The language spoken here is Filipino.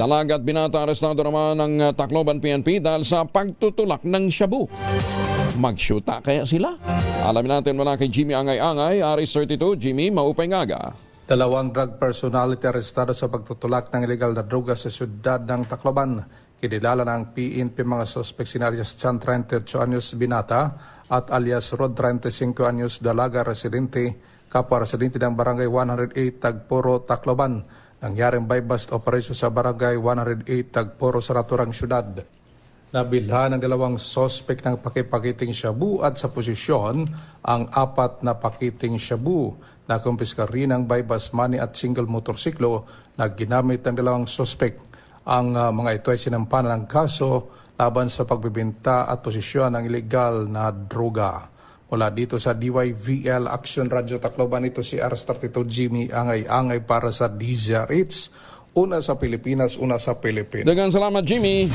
Dalaga at binata arestado naman ng Tacloban PNP dahil sa pagtutulak ng shabu. Magsyuta kaya sila? Alamin natin mula kay Jimmy Angay-Angay, Aris 32. Jimmy, maupay ngaga. Dalawang drug personality arestado sa pagtutulak ng illegal na droga sa siyudad ng Tacloban. Kinilala ng PNP mga suspek sina alias Chan 38 anyos Binata at alias Rod 35 anyos Dalaga residente, kapwa residente ng barangay 108 Tagporo, Tacloban. Nangyaring buy-bust operation sa barangay 108 Tagporo sa naturang syudad. Nabilhan ng dalawang sospek ng pakipakiting shabu at sa posisyon ang 4 na pakiting shabu. Nakumpiska rin ang buy-bust money at single motorsiklo na ginamit ng dalawang sospek. Ang mga ito ay sinampanan ng kaso laban sa pagbibenta at posisyon ng illegal na droga. Mula dito sa DYVL Action Radio Tacloban, ito si RS32 Jimmy Angay-Angay para sa DZRH. Una sa Pilipinas, una sa Pilipinas. Daghang salamat, Jimmy.